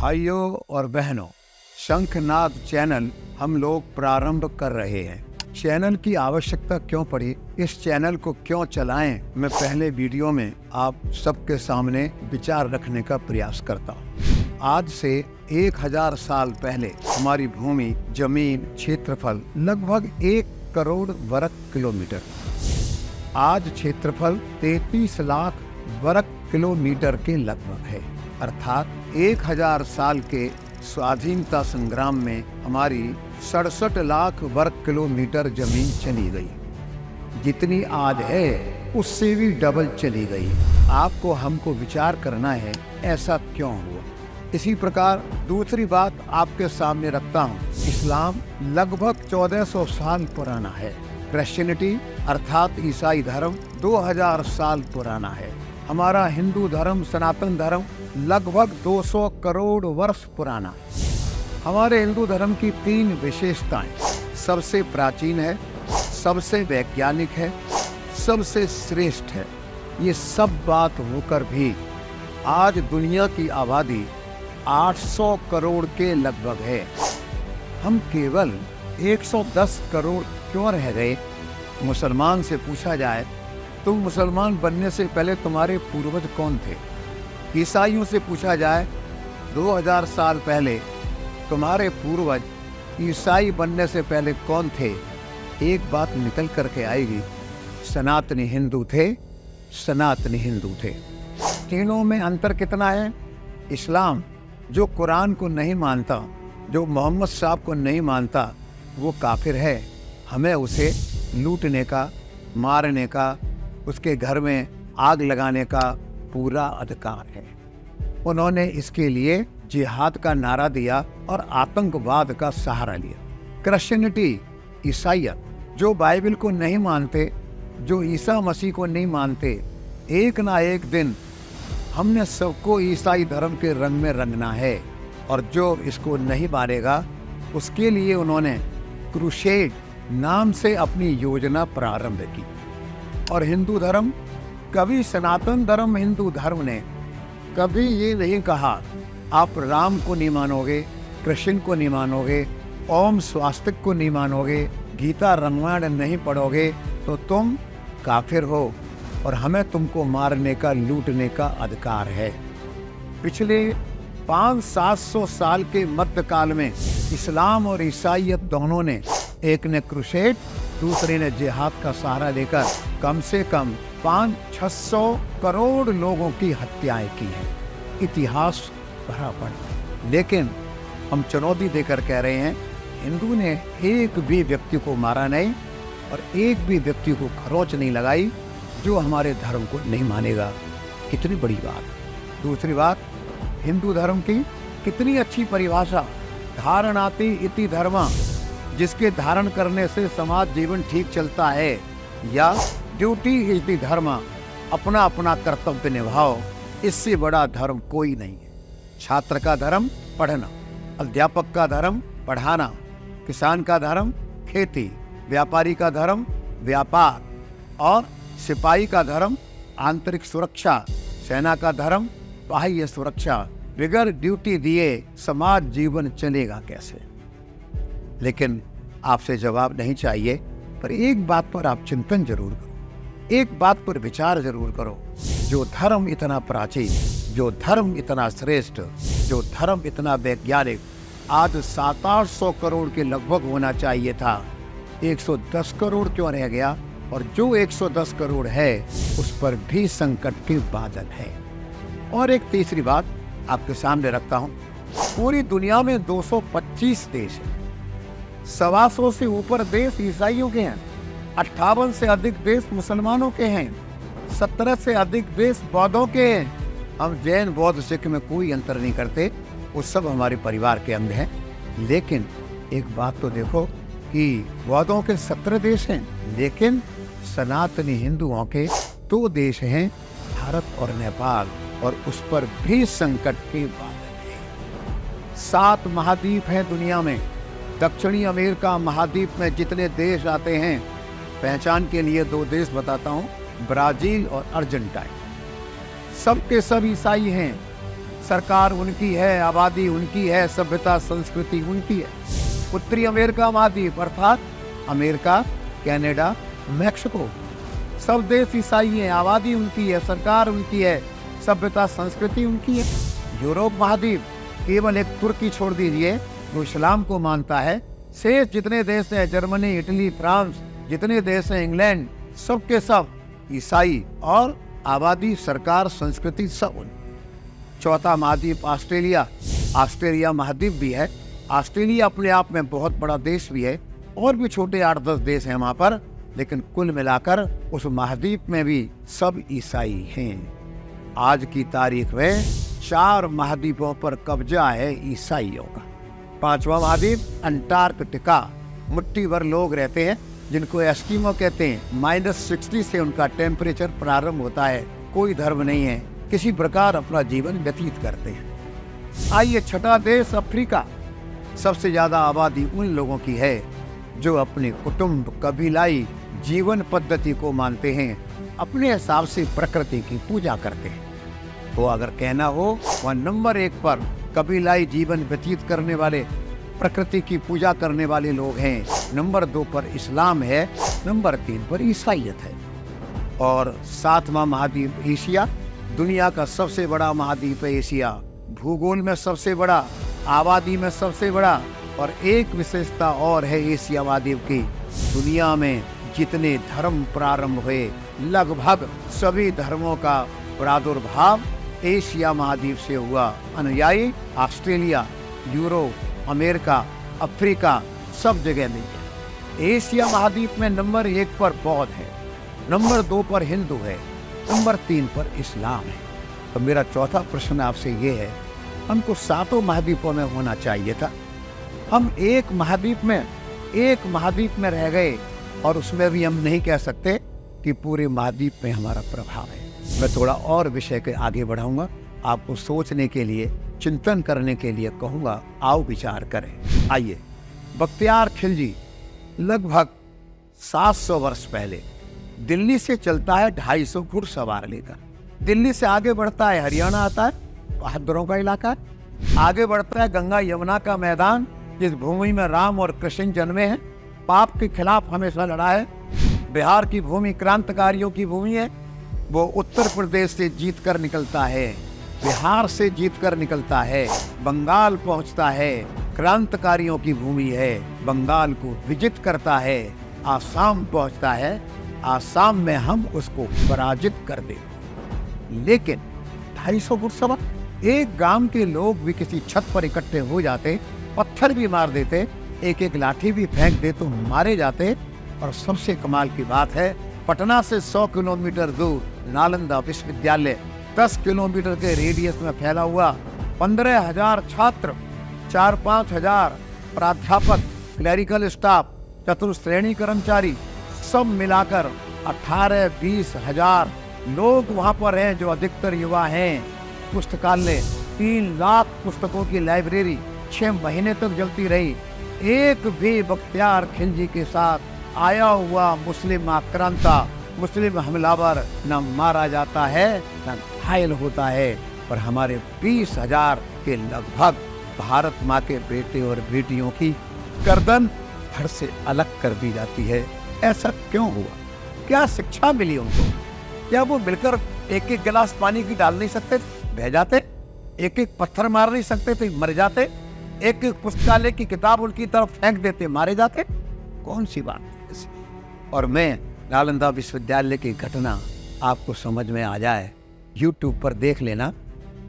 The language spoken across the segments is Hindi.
भाइयों और बहनों, शंखनाद चैनल हम लोग प्रारंभ कर रहे हैं। चैनल की आवश्यकता क्यों पड़ी, इस चैनल को क्यों चलाएं, मैं पहले वीडियो में आप सबके सामने विचार रखने का प्रयास करता हूँ। आज से 1000 साल पहले हमारी भूमि, जमीन, क्षेत्रफल लगभग 1 करोड़ वर्ग किलोमीटर। आज क्षेत्रफल 33 लाख वर्ग किलोमीटर के लगभग है। अर्थात 1000 साल के स्वाधीनता संग्राम में हमारी 67 लाख वर्ग किलोमीटर जमीन चली गई। जितनी आज है उससे भी डबल चली गई। आपको हमको विचार करना है ऐसा क्यों हुआ। इसी प्रकार दूसरी बात आपके सामने रखता हूँ। इस्लाम लगभग 1400 साल पुराना है। क्रिश्चियनिटी अर्थात ईसाई धर्म 2000 साल पुराना है। हमारा हिंदू धर्म, सनातन धर्म लगभग 200 करोड़ वर्ष पुराना है। हमारे हिंदू धर्म की 3 विशेषताएं, सबसे प्राचीन है, सबसे वैज्ञानिक है, सबसे श्रेष्ठ है। ये सब बात होकर भी आज दुनिया की आबादी 800 करोड़ के लगभग है। हम केवल 110 करोड़ क्यों रह गए। मुसलमान से पूछा जाए, तुम मुसलमान बनने से पहले तुम्हारे पूर्वज कौन थे। ईसाइयों से पूछा जाए, 2000 साल पहले तुम्हारे पूर्वज ईसाई बनने से पहले कौन थे। एक बात निकल करके आएगी, सनातनी हिंदू थे, सनातनी हिंदू थे। तीनों में अंतर कितना है। इस्लाम जो कुरान को नहीं मानता, जो मोहम्मद साहब को नहीं मानता, वो काफिर है। हमें उसे लूटने का, मारने का, उसके घर में आग लगाने का पूरा अधिकार है। उन्होंने इसके लिए जिहाद का नारा दिया और आतंकवाद का सहारा लिया। क्रिश्चियनिटी, ईसाइयत जो बाइबल को नहीं मानते, जो ईसा मसीह को नहीं मानते, एक ना एक दिन हमने सबको ईसाई धर्म के रंग में रंगना है। और जो इसको नहीं मानेगा उसके लिए उन्होंने क्रूसेड नाम से अपनी योजना प्रारंभ की। और हिंदू धर्म, कभी सनातन धर्म हिंदू धर्म ने कभी ये नहीं कहा आप राम को नहीं मानोगे, कृष्ण को नहीं मानोगे, ओम स्वास्तिक को नहीं मानोगे, गीता रामायण नहीं पढ़ोगे तो तुम काफिर हो और हमें तुमको मारने का, लूटने का अधिकार है। पिछले 500-700 साल के मध्यकाल में इस्लाम और ईसाइयत दोनों ने, एक ने क्रूसेड, दूसरे ने जिहाद का सहारा लेकर कम से कम 500-600 करोड़ लोगों की हत्याएं की हैं। इतिहास भरा पड़ा। लेकिन हम चुनौती देकर कह रहे हैं, हिंदू ने एक भी व्यक्ति को मारा नहीं और एक भी व्यक्ति को खरोंच नहीं लगाई जो हमारे धर्म को नहीं मानेगा। कितनी बड़ी बात। दूसरी बात, हिंदू धर्म की कितनी अच्छी परिभाषा, धारणाति इति धर्मा, जिसके धारण करने से समाज जीवन ठीक चलता है, या ड्यूटी इति धर्मा, अपना अपना कर्तव्य निभाओ, इससे बड़ा धर्म कोई नहीं है। छात्र का धर्म पढ़ना, अध्यापक का धर्म पढ़ाना, किसान का धर्म खेती, व्यापारी का धर्म व्यापार, और सिपाही का धर्म आंतरिक सुरक्षा, सेना का धर्म बाह्य सुरक्षा। बगैर ड्यूटी दिए समाज जीवन चलेगा कैसे। लेकिन आपसे जवाब नहीं चाहिए, पर एक बात पर आप चिंतन जरूर करो, एक बात पर विचार जरूर करो। जो धर्म इतना प्राचीन, जो धर्म इतना श्रेष्ठ, जो धर्म इतना वैज्ञानिक आज 700-800 करोड़ के लगभग होना चाहिए था, 110 करोड़ क्यों रह गया। और जो 110 करोड़ है उस पर भी संकट के बादल है। और एक तीसरी बात आपके सामने रखता हूं, पूरी दुनिया में 225 देश हैं। 125 से ऊपर देश ईसाइयों के हैं, 58 से अधिक देश मुसलमानों के हैं, 17 से अधिक देश बौद्धों के हैं। हम जैन, बौद्ध, सिख में कोई अंतर नहीं करते, वो सब हमारे परिवार के अंग हैं। लेकिन एक बात तो देखो कि बौद्धों के 17 देश हैं, लेकिन सनातनी हिंदुओं के 2 देश हैं, भारत और नेपाल, और उस पर भी संकट के बादल हैं। 7 महाद्वीप हैं दुनिया में। दक्षिणी अमेरिका महाद्वीप में जितने देश आते हैं, पहचान के लिए 2 देश बताता हूँ, ब्राजील और अर्जेंटाइन। सब के सब ईसाई हैं। सरकार उनकी है, आबादी उनकी है, सभ्यता संस्कृति उनकी है। उत्तरी अमेरिका महाद्वीप अर्थात अमेरिका, कनाडा, मैक्सिको, सब देश ईसाई हैं, आबादी उनकी है, सरकार उनकी है, सभ्यता संस्कृति उनकी है। यूरोप महाद्वीप केवल एक तुर्की छोड़ दीजिए जो इस्लाम को मानता है, शेष जितने देश हैं, जर्मनी, इटली, फ्रांस, जितने देश हैं, इंग्लैंड, सब के सब ईसाई और आबादी, सरकार, संस्कृति सब उन। चौथा महाद्वीप ऑस्ट्रेलिया। ऑस्ट्रेलिया महाद्वीप भी है। ऑस्ट्रेलिया अपने आप में बहुत बड़ा देश भी है, और भी छोटे 8-10 देश हैं वहाँ पर, लेकिन कुल मिलाकर उस महाद्वीप में भी सब ईसाई हैं। आज की तारीख में 4 महाद्वीपों पर कब्जा है ईसाइयों का। 5वां महाद्वीप अंटार्कटिका, मुट्ठी भर लोग रहते हैं जिनको एस्किमो कहते हैं। -60 से उनका टेम्परेचर प्रारंभ होता है। कोई धर्म नहीं है, किसी प्रकार अपना जीवन व्यतीत करते हैं। आइए छठा देश अफ्रीका। सबसे ज्यादा आबादी उन लोगों की है जो अपने कुटुंब, कबीलाई जीवन पद्धति को मानते हैं, अपने हिसाब से प्रकृति की पूजा करते हैं। तो अगर कहना हो वह नंबर 1 पर कबीलाई जीवन व्यतीत करने वाले, प्रकृति की पूजा करने वाले लोग हैं, नंबर 2 पर इस्लाम है, नंबर 3 पर ईसाईयत है। और 7वां महाद्वीप एशिया। दुनिया का सबसे बड़ा महाद्वीप है एशिया, भूगोल में सबसे बड़ा, आबादी में सबसे बड़ा। और एक विशेषता और है एशिया महाद्वीप की, दुनिया में जितने धर्म प्रारंभ हुए लगभग सभी धर्मों का प्रादुर्भाव एशिया महाद्वीप से हुआ। अनुयायी ऑस्ट्रेलिया, यूरोप, अमेरिका, अफ्रीका, सब जगह मिल गए। एशिया महाद्वीप में नंबर 1 पर बौद्ध है, नंबर 2 पर हिंदू है, नंबर 3 पर इस्लाम है। तो मेरा चौथा प्रश्न आपसे ये है, हमको 7 महाद्वीपों में होना चाहिए था। हम एक महाद्वीप में रह गए, और उसमें भी हम नहीं कह सकते कि पूरे महाद्वीप में हमारा प्रभाव है। मैं थोड़ा और विषय के आगे बढ़ाऊंगा, आपको सोचने के लिए, चिंतन करने के लिए कहूँगा, आओ विचार करें। आइए, बख्तियार खिलजी लगभग 700 वर्ष पहले दिल्ली से चलता है 250 घुड़सवार लेकर। दिल्ली से आगे बढ़ता है, हरियाणा आता है, बहादुरों का इलाका है। आगे बढ़ता है गंगा यमुना का मैदान, जिस भूमि में राम और कृष्ण जन्मे हैं, पाप के खिलाफ हमेशा लड़ा है। बिहार की भूमि क्रांतिकारियों की भूमि है। वो उत्तर प्रदेश से जीत कर निकलता है, बिहार से जीत कर निकलता है, बंगाल पहुंचता है, क्रांतिकारियों की भूमि है, बंगाल को विजित करता है, आसाम पहुंचता है, आसाम में हम उसको पराजित कर देते। लेकिन 250 घुड़सवार, एक गांव के लोग भी किसी छत पर इकट्ठे हो जाते, पत्थर भी मार देते, एक लाठी भी फेंक दे तो मारे जाते। और सबसे कमाल की बात है, पटना से 100 किलोमीटर दूर नालंदा विश्वविद्यालय, 10 किलोमीटर के रेडियस में फैला हुआ, 15,000 छात्र, 4-5 हजार प्राध्यापक, क्लरिकल स्टाफ, चतुर्श्रेणी कर्मचारी, सब मिलाकर 18-20 हजार लोग वहाँ पर हैं, जो अधिकतर युवा हैं। पुस्तकालय, 3 लाख पुस्तकों की लाइब्रेरी 6 महीने तक जलती रही। एक भी बख्तियार खिलजी के साथ आया हुआ मुस्लिम आक्रांता, मुस्लिम हमलावर न मारा जाता है, न घायल होता है। पर हमारे 20,000 के लगभग भारत माँ के बेटे और बेटियों की गर्दन धड़ से अलग कर दी जाती है। ऐसा क्यों हुआ? क्या शिक्षा मिली उनको? क्या वो मिलकर एक गिलास पानी की डाल नहीं सकते थे, बह जाते? एक पत्थर मार नहीं सकते थे, मर जाते? एक पुस्तकालय की किताब उनकी तरफ फेंक देते, मारे जाते? कौन सी बात है? और मैं नालंदा विश्वविद्यालय की घटना आपको समझ में आ जाए, YouTube पर देख लेना।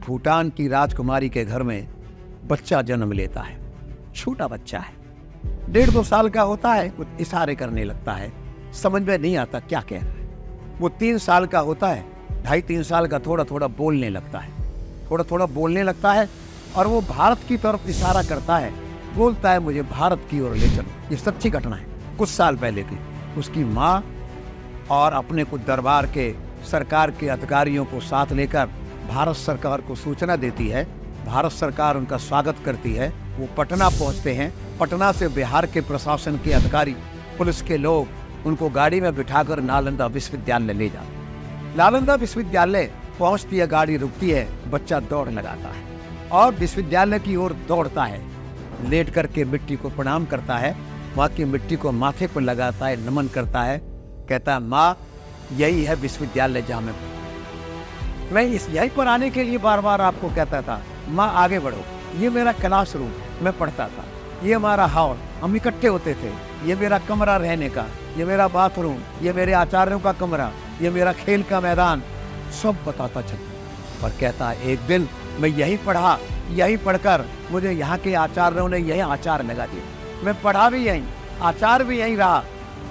भूटान की राजकुमारी के घर में बच्चा जन्म लेता है, छोटा बच्चा है, 1.5-2 साल का होता है, कुछ इशारे करने लगता है, समझ में नहीं आता क्या कह रहा है। वो 3 साल का होता है, 2.5-3 साल का, थोड़ा थोड़ा बोलने लगता है, और वो भारत की तरफ इशारा करता है, बोलता है मुझे भारत की ओर ले चलो। ये सच्ची घटना है, कुछ साल पहले की। उसकी माँ और अपने कुछ दरबार के, सरकार के अधिकारियों को साथ लेकर भारत सरकार को सूचना देती है। भारत सरकार उनका स्वागत करती है। वो पटना पहुंचते हैं। पटना से बिहार के प्रशासन के अधिकारी, पुलिस के लोग उनको गाड़ी में बिठाकर नालंदा विश्वविद्यालय ले जाते हैं। नालंदा विश्वविद्यालय पहुंचती है, गाड़ी रुकती है, बच्चा दौड़ लगाता है। और विश्वविद्यालय की ओर दौड़ता है। लेट करके मिट्टी को प्रणाम करता है, वहाँ की मिट्टी को माथे पर लगाता है, नमन करता है, कहता है माँ यही है विश्वविद्यालय जहाँ मैं यहीं पर आने के लिए बार बार आपको कहता था। माँ आगे बढ़ो, ये मेरा क्लासरूम, मैं पढ़ता था, ये हमारा हॉल, हम इकट्ठे होते थे, ये मेरा कमरा रहने का, ये मेरा बाथरूम, ये मेरे आचार्यों का कमरा, ये मेरा खेल का मैदान, सब बताता चलता। पर कहता एक दिन मैं यही पढ़ा, यही पढ़कर मुझे यहाँ के आचार्यों ने यही आचार लगा दिए, मैं पढ़ा भी यहीं, आचार भी यहीं रहा।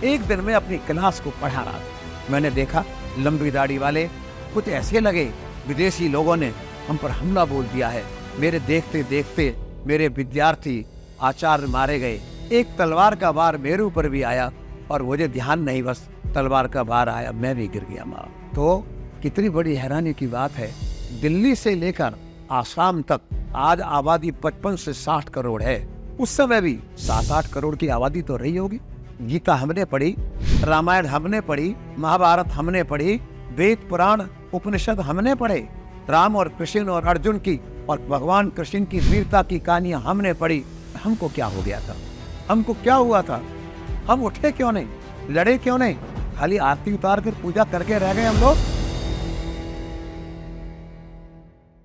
एक दिन मैं अपनी क्लास को पढ़ा रहा था, मैंने देखा लंबी दाढ़ी वाले कुछ ऐसे लगे विदेशी लोगों ने हम पर हमला बोल दिया है। मेरे देखते देखते मेरे विद्यार्थी आचार्य मारे गए। एक तलवार का वार मेरे ऊपर भी आया और मुझे ध्यान नहीं, बस तलवार का वार आया, मैं भी गिर गया माँ। तो कितनी बड़ी हैरानी की बात है, दिल्ली से लेकर आसाम तक आज आबादी 55 से 60 करोड़ है। उस समय भी 7-8 करोड़ की आबादी तो रही होगी। गीता हमने पढ़ी, रामायण हमने पढ़ी, महाभारत हमने पढ़ी, वेद पुराण उपनिषद हमने पढ़े, राम और कृष्ण और अर्जुन की और भगवान कृष्ण की वीरता की कहानियां हमने पढ़ी। हमको क्या हो गया था, हमको क्या हुआ था, हम उठे क्यों नहीं, लड़े क्यों नहीं, खाली आरती उतार कर पूजा करके रह गए हम लोग।